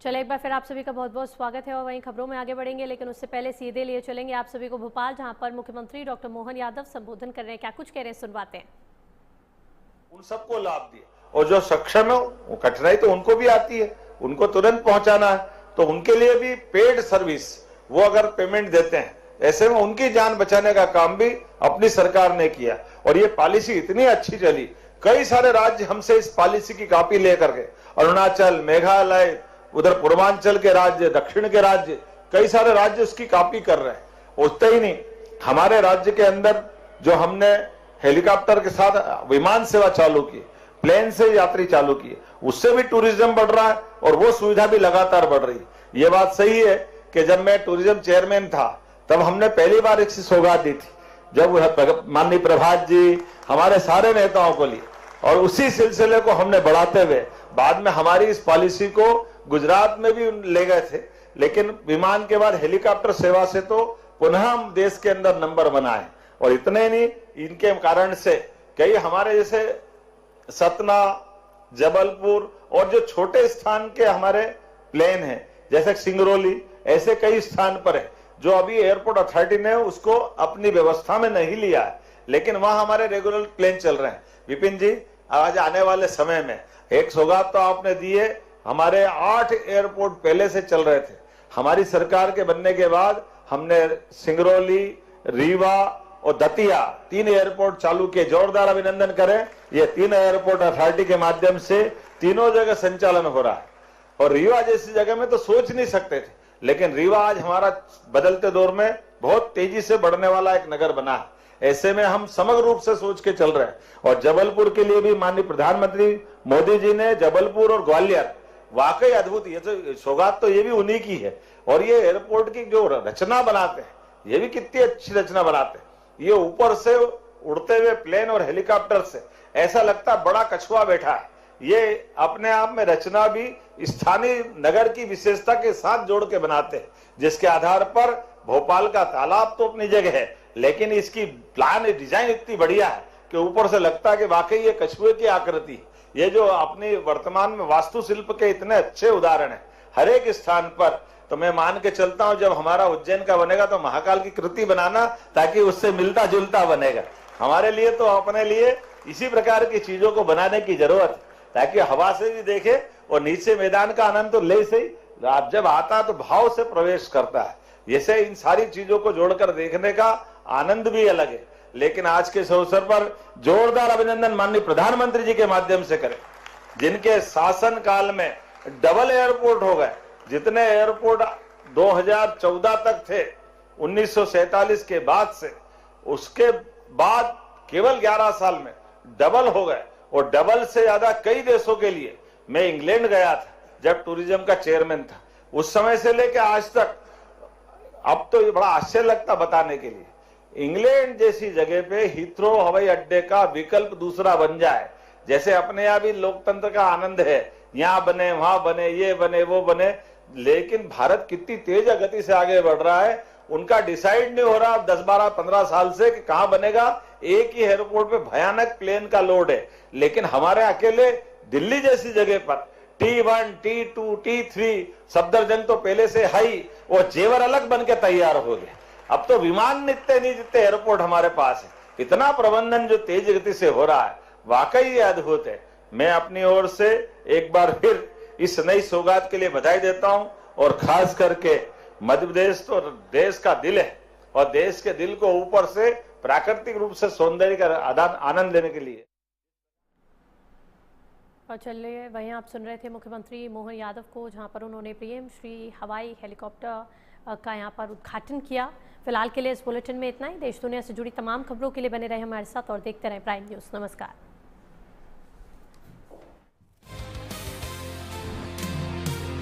चले एक बार फिर आप सभी का बहुत बहुत स्वागत है और वहीं खबरों में आगे बढ़ेंगे, लेकिन उससे पहले सीधे लिए चलेंगे आप सभी को भोपाल, जहां पर मुख्यमंत्री डॉक्टर मोहन यादव संबोधन कर रहे हैं। क्या कुछ कह रहे हैं, सुनवाते हैं। उन सबको लाभ दिया और जो सक्षम है वो कठिनाई तो उनको भी आती है, उनको तुरंत पहुंचाना है, तो उनके लिए भी पेड सर्विस वो अगर पेमेंट देते हैं, ऐसे में उनकी जान बचाने का काम भी अपनी सरकार ने किया। और ये पॉलिसी इतनी अच्छी चली, कई सारे राज्य हमसे इस पॉलिसी की कॉपी लेकर के, अरुणाचल, मेघालय, उधर पूर्वांचल के राज्य, दक्षिण के राज्य, कई सारे राज्य उसकी कॉपी कर रहे हैं। उतना ही नहीं, हमारे राज्य के अंदर जो हमने हेलीकॉप्टर के साथ विमान सेवा चालू की, प्लेन से यात्री चालू की, उससे भी टूरिज्म बढ़ रहा है और वो सुविधा भी लगातार बढ़ रही है। ये बात सही है कि जब मैं टूरिज्म चेयरमैन था तब हमने पहली बार एक सौगात दी थी, जब माननीय प्रभात जी हमारे सारे नेताओं को लिए, और उसी सिलसिले को हमने बढ़ाते हुए बाद में हमारी इस पॉलिसी को गुजरात में भी ले गए थे, लेकिन विमान के बाद हेलीकॉप्टर सेवा से तो पुनः हम देश के अंदर नंबर बनाए। और इतने नहीं, इनके कारण से कई हमारे जैसे सतना, जबलपुर और जो छोटे स्थान के हमारे प्लेन हैं जैसे सिंगरौली, ऐसे कई स्थान पर है जो अभी एयरपोर्ट अथॉरिटी ने उसको अपनी व्यवस्था में नहीं लिया है, लेकिन वहां हमारे रेगुलर प्लेन चल रहे हैं। विपिन जी, आज आने वाले समय में एक सौगात तो आपने दी है, हमारे 8 एयरपोर्ट पहले से चल रहे थे, हमारी सरकार के बनने के बाद हमने सिंगरौली, रीवा और दतिया 3 एयरपोर्ट चालू किए। जोरदार अभिनंदन करें, ये 3 एयरपोर्ट अथॉरिटी के माध्यम से तीनों जगह संचालन हो रहा है। और रीवा जैसी जगह में तो सोच नहीं सकते थे, लेकिन रीवा आज हमारा बदलते दौर में बहुत तेजी से बढ़ने वाला एक नगर बना है। ऐसे में हम समग्र रूप से सोच के चल रहे हैं। और जबलपुर के लिए भी माननीय प्रधानमंत्री मोदी जी ने जबलपुर और ग्वालियर वाकई अद्भुत, ये तो सौगात तो ये भी उन्हीं की है। और ये एयरपोर्ट की जो रचना बनाते हैं, ये भी कितनी अच्छी रचना बनाते हैं। ये ऊपर से उड़ते हुए प्लेन और हेलीकॉप्टर से ऐसा लगता है बड़ा कछुआ बैठा है। ये अपने आप में रचना भी स्थानीय नगर की विशेषता के साथ जोड़ के बनाते हैं, जिसके आधार पर भोपाल का तालाब तो अपनी जगह है, लेकिन इसकी प्लान डिजाइन इतनी बढ़िया है कि ऊपर से लगता है कि वाकई ये कछुए की आकृति। ये जो अपनी वर्तमान में वास्तुशिल्प के इतने अच्छे उदाहरण है हर एक स्थान पर, तो मैं मान के चलता हूं जब हमारा उज्जैन का बनेगा तो महाकाल की कृति बनाना, ताकि उससे मिलता जुलता बनेगा। हमारे लिए तो अपने लिए इसी प्रकार की चीजों को बनाने की जरूरत है, ताकि हवा से भी देखे और नीचे मैदान का आनंद तो ले सही, आप जब आता है तो भाव से प्रवेश करता है। जैसे इन सारी चीजों को जोड़कर देखने का आनंद भी अलग है। लेकिन आज के इस अवसर पर जोरदार अभिनंदन माननीय प्रधानमंत्री जी के माध्यम से करें, जिनके शासन काल में डबल एयरपोर्ट हो गए। जितने एयरपोर्ट 2014 तक थे 1947 के बाद से, उसके बाद केवल 11 साल में डबल हो गए। और डबल से ज्यादा कई देशों के लिए मैं इंग्लैंड गया था जब टूरिज्म का चेयरमैन था, उस समय से लेकर आज तक। अब तो ये बड़ा आश्चर्य लगता बताने के लिए, इंग्लैंड जैसी जगह पे हीथ्रो हवाई अड्डे का विकल्प दूसरा बन जाए। जैसे अपने यहाँ भी लोकतंत्र का आनंद है, यहाँ बने, वहां बने, ये बने, वो बने, लेकिन भारत कितनी तेज गति से आगे बढ़ रहा है, उनका डिसाइड नहीं हो रहा 10, 12, 15 साल से कि कहां बनेगा। एक ही एयरपोर्ट पे भयानक प्लेन का लोड है, लेकिन हमारे अकेले दिल्ली जैसी जगह पर T1, T2, T3 सफदरजंग तो पहले से हाई, वो जेवर अलग बन के तैयार हो गए। अब तो विमान नित्य नहीं जितने एयरपोर्ट हमारे पास है। इतना प्रबंधन जो तेज गति से हो रहा है, वाकई ये अद्भुत है। मैं अपनी ओर से एक बार फिर इस नई सौगात के लिए बधाई देता हूं। और खास करके मध्य प्रदेश तो देश का दिल है, और देश के दिल को ऊपर से प्राकृतिक रूप से सौंदर्य का आनंद लेने के लिए। और चलिए, वहीं आप सुन रहे थे मुख्यमंत्री मोहन यादव को, जहां पर उन्होंने पीएम श्री हवाई हेलीकॉप्टर का यहां पर उद्घाटन किया। फिलहाल के लिए इस बुलेटिन में इतना ही। देश दुनिया से जुड़ी तमाम खबरों के लिए बने रहे हमारे साथ और देखते रहें प्राइम न्यूज़। नमस्कार।